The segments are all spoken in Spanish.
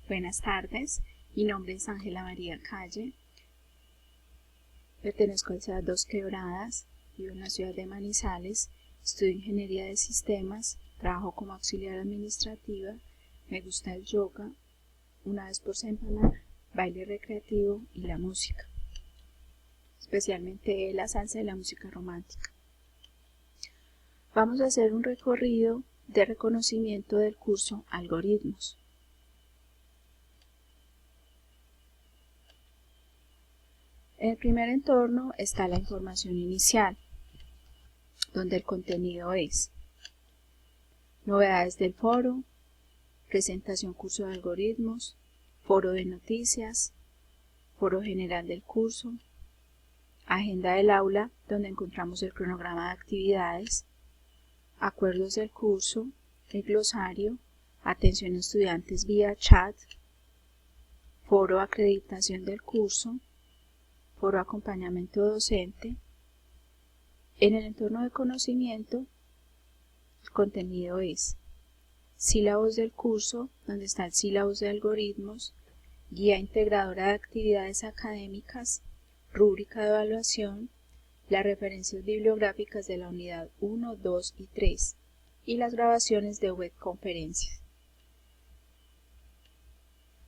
Buenas tardes, mi nombre es Ángela María Calle, pertenezco al CEA 2 Quebradas, vivo en la ciudad de Manizales, estudio Ingeniería de Sistemas, trabajo como auxiliar administrativa, me gusta el yoga, una vez por semana, baile recreativo y la música, especialmente la salsa y la música romántica. Vamos a hacer un recorrido de reconocimiento del curso Algoritmos. En el primer entorno está la información inicial, donde el contenido es novedades del foro, presentación curso de algoritmos, foro de noticias, foro general del curso, agenda del aula, donde encontramos el cronograma de actividades, acuerdos del curso, el glosario, atención a estudiantes vía chat, foro acreditación del curso, foro acompañamiento docente. En el entorno de conocimiento, el contenido es sílabos del curso, donde está el sílabos de algoritmos, guía integradora de actividades académicas, rúbrica de evaluación, las referencias bibliográficas de la unidad 1, 2 y 3 y las grabaciones de webconferencias.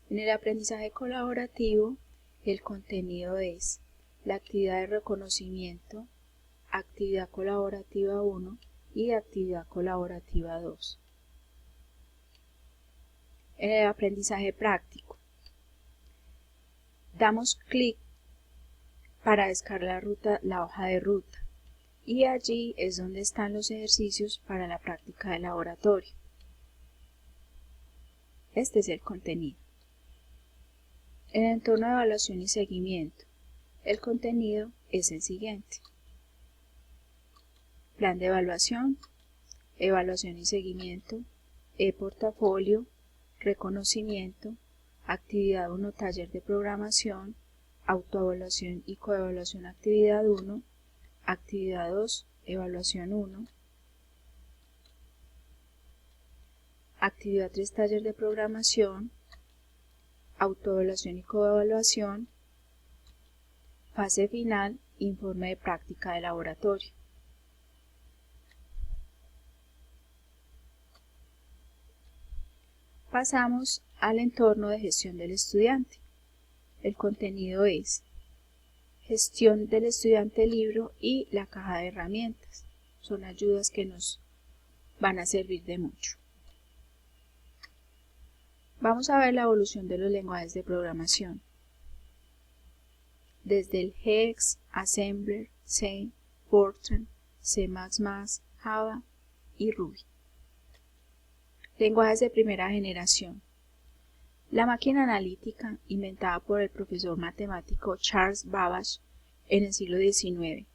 En el aprendizaje colaborativo, el contenido es la actividad de reconocimiento, actividad colaborativa 1 y actividad colaborativa 2. En el aprendizaje práctico, damos clic para descargar la hoja de ruta y allí es donde están los ejercicios para la práctica de laboratorio. Este es el contenido. En el entorno de evaluación y seguimiento, el contenido es el siguiente: plan de evaluación, evaluación y seguimiento, e-portafolio, reconocimiento, actividad 1 taller de programación, autoevaluación y coevaluación actividad 1, actividad 2 evaluación 1, actividad 3 taller de programación, autoevaluación y coevaluación, fase final, informe de práctica de laboratorio. Pasamos al entorno de gestión del estudiante. El contenido es gestión del estudiante libro y la caja de herramientas. Son ayudas que nos van a servir de mucho. Vamos a ver la evolución de los lenguajes de programación. Desde el Hex, Assembler, C, Fortran, C++, Java y Ruby. Lenguajes de primera generación. La máquina analítica, inventada por el profesor matemático Charles Babbage en el siglo XIX,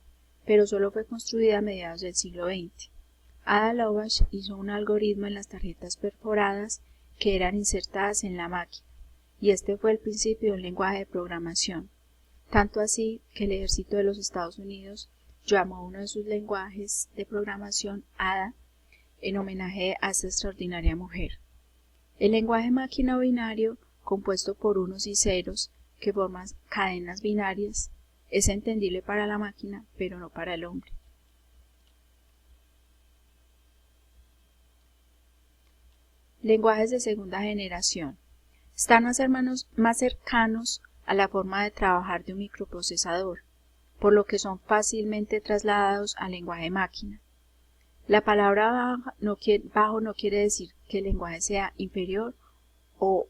pero solo fue construida a mediados del siglo XX. Ada Lovelace hizo un algoritmo en las tarjetas perforadas que eran insertadas en la máquina, y este fue el principio de un lenguaje de programación, tanto así que el ejército de los Estados Unidos llamó a uno de sus lenguajes de programación Ada, en homenaje a esta extraordinaria mujer. El lenguaje máquina binario, compuesto por unos y ceros que forman cadenas binarias, es entendible para la máquina, pero no para el hombre. Lenguajes de segunda generación. Están más cercanos a la forma de trabajar de un microprocesador, por lo que son fácilmente trasladados al lenguaje máquina. La palabra bajo no quiere decir que el lenguaje sea inferior o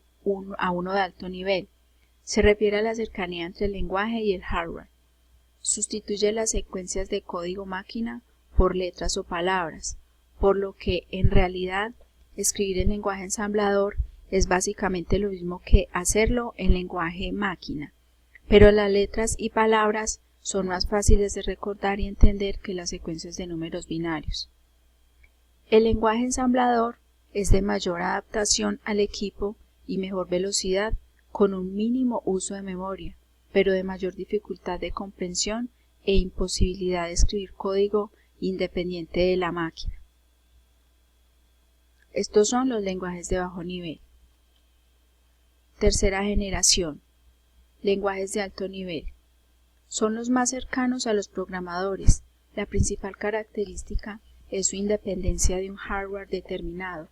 a uno de alto nivel. Se refiere a la cercanía entre el lenguaje y el hardware. Sustituye las secuencias de código máquina por letras o palabras, por lo que en realidad escribir en lenguaje ensamblador es básicamente lo mismo que hacerlo en lenguaje máquina, pero las letras y palabras son más fáciles de recordar y entender que las secuencias de números binarios. El lenguaje ensamblador es de mayor adaptación al equipo y mejor velocidad con un mínimo uso de memoria, pero de mayor dificultad de comprensión e imposibilidad de escribir código independiente de la máquina. Estos son los lenguajes de bajo nivel. Tercera generación. Lenguajes de alto nivel. Son los más cercanos a los programadores. La principal característica es su independencia de un hardware determinado,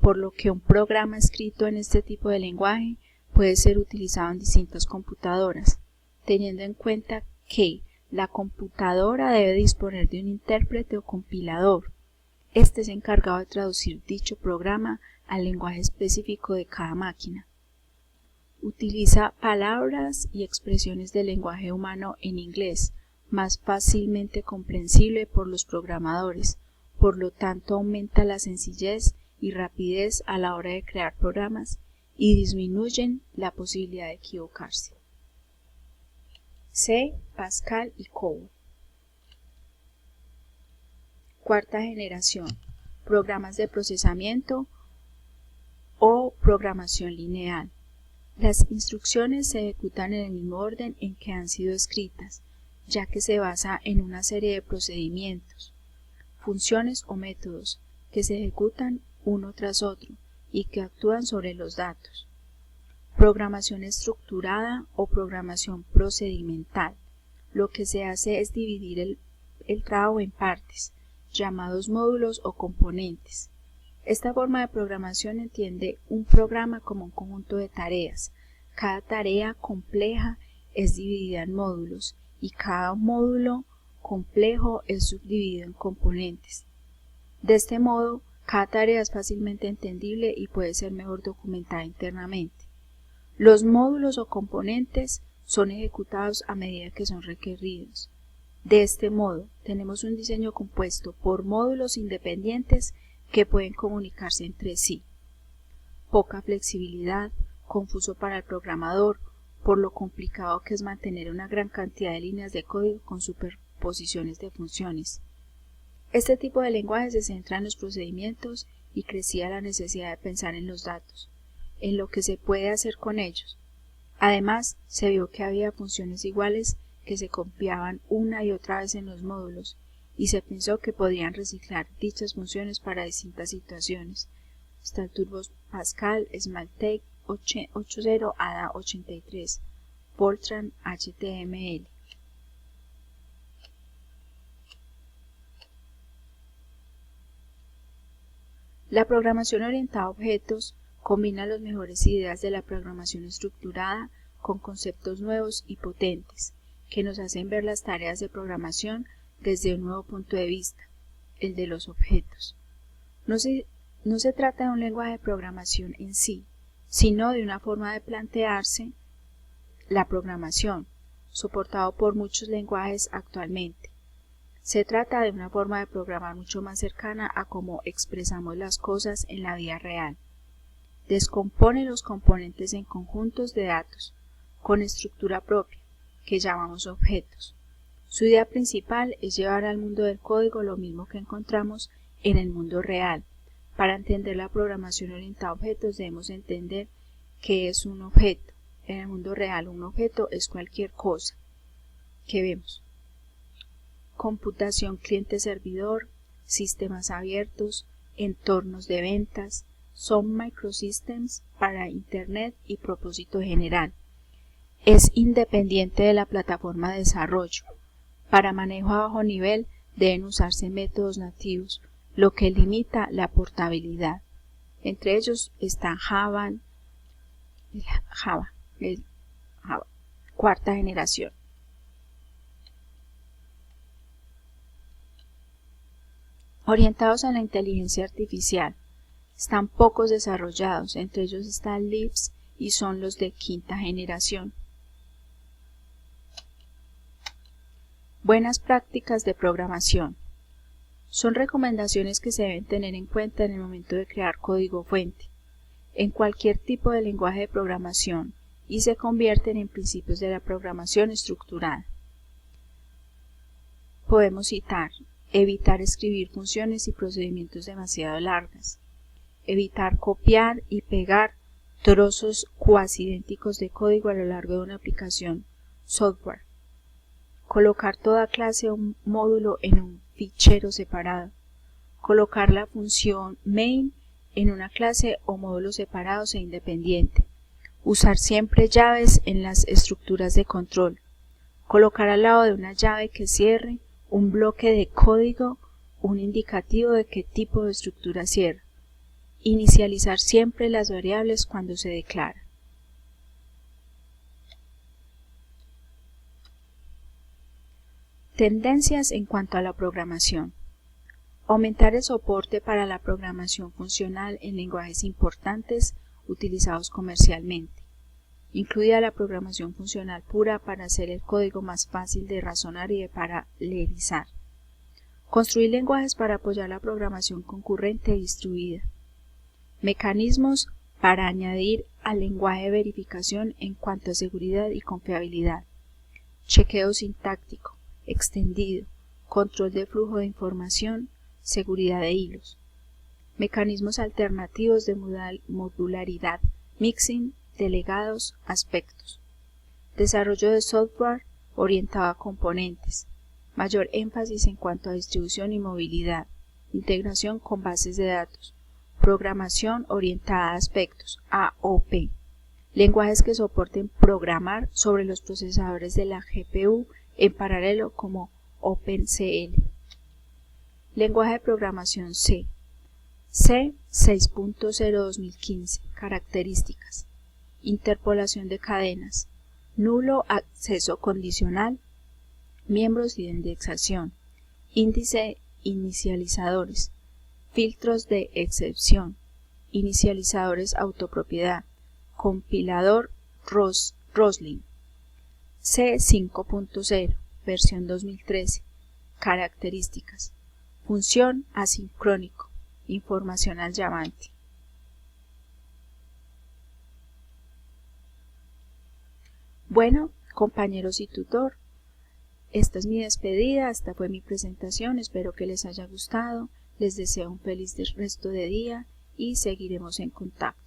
por lo que un programa escrito en este tipo de lenguaje puede ser utilizado en distintas computadoras, teniendo en cuenta que la computadora debe disponer de un intérprete o compilador. Este es encargado de traducir dicho programa al lenguaje específico de cada máquina. Utiliza palabras y expresiones del lenguaje humano en inglés, más fácilmente comprensible por los programadores, por lo tanto aumenta la sencillez y rapidez a la hora de crear programas y disminuyen la posibilidad de equivocarse. C, Pascal y COBOL. Cuarta generación. Programas de procesamiento o programación lineal. Las instrucciones se ejecutan en el mismo orden en que han sido escritas, ya que se basa en una serie de procedimientos, funciones o métodos que se ejecutan uno tras otro y que actúan sobre los datos. Programación estructurada o programación procedimental. Lo que se hace es dividir el trabajo en partes, llamados módulos o componentes. Esta forma de programación entiende un programa como un conjunto de tareas. Cada tarea compleja es dividida en módulos y cada módulo complejo es subdividido en componentes. De este modo, cada tarea es fácilmente entendible y puede ser mejor documentada internamente. Los módulos o componentes son ejecutados a medida que son requeridos. De este modo, tenemos un diseño compuesto por módulos independientes que pueden comunicarse entre sí. Poca flexibilidad, confuso para el programador, por lo complicado que es mantener una gran cantidad de líneas de código con superposiciones de funciones. Este tipo de lenguaje se centra en los procedimientos y crecía la necesidad de pensar en los datos, en lo que se puede hacer con ellos. Además, se vio que había funciones iguales que se copiaban una y otra vez en los módulos, y se pensó que podrían reciclar dichas funciones para distintas situaciones. Está el Turbo Pascal, Smalltalk 80, Ada 83, Fortran, HTML. La programación orientada a objetos combina las mejores ideas de la programación estructurada con conceptos nuevos y potentes, que nos hacen ver las tareas de programación desde un nuevo punto de vista, el de los objetos. No se trata de un lenguaje de programación en sí, sino de una forma de plantearse la programación, soportado por muchos lenguajes actualmente. Se trata de una forma de programar mucho más cercana a cómo expresamos las cosas en la vida real. Descompone los componentes en conjuntos de datos, con estructura propia, que llamamos objetos. Su idea principal es llevar al mundo del código lo mismo que encontramos en el mundo real. Para entender la programación orientada a objetos debemos entender qué es un objeto. En el mundo real un objeto es cualquier cosa que vemos. Computación cliente-servidor, sistemas abiertos, entornos de ventas, son microsystems para Internet y propósito general. Es independiente de la plataforma de desarrollo. Para manejo a bajo nivel deben usarse métodos nativos, lo que limita la portabilidad. Entre ellos están Java, cuarta generación. Orientados a la inteligencia artificial, están pocos desarrollados, entre ellos están Lisp y son los de quinta generación. Buenas prácticas de programación. Son recomendaciones que se deben tener en cuenta en el momento de crear código fuente, en cualquier tipo de lenguaje de programación, y se convierten en principios de la programación estructurada. Podemos citar: evitar escribir funciones y procedimientos demasiado largas, evitar copiar y pegar trozos cuasi idénticos de código a lo largo de una aplicación software, colocar toda clase o módulo en un fichero separado, colocar la función main en una clase o módulo separados e independiente, Usar siempre llaves en las estructuras de control. Colocar al lado de una llave que cierre un bloque de código, un indicativo de qué tipo de estructura cierra. Inicializar siempre las variables cuando se declara. Tendencias en cuanto a la programación. Aumentar el soporte para la programación funcional en lenguajes importantes utilizados comercialmente, incluida la programación funcional pura para hacer el código más fácil de razonar y de paralelizar. Construir lenguajes para apoyar la programación concurrente y distribuida. Mecanismos para añadir al lenguaje verificación en cuanto a seguridad y confiabilidad. Chequeo sintáctico, extendido, control de flujo de información, seguridad de hilos. Mecanismos alternativos de modularidad, mixing, delegados, aspectos. Desarrollo de software orientado a componentes. Mayor énfasis en cuanto a distribución y movilidad. Integración con bases de datos. Programación orientada a aspectos, AOP. Lenguajes que soporten programar sobre los procesadores de la GPU en paralelo como OpenCL. Lenguaje de programación C. C 6.0 2015. Características. Interpolación de cadenas. Nulo acceso condicional. Miembros de indexación. Índice inicializadores. Filtros de excepción. Inicializadores autopropiedad. Compilador Roslyn. C 5.0. Versión 2013. Características. Función asincrónico. Información al llamante. Bueno, compañeros y tutor, esta es mi despedida, esta fue mi presentación, espero que les haya gustado, les deseo un feliz resto de día y seguiremos en contacto.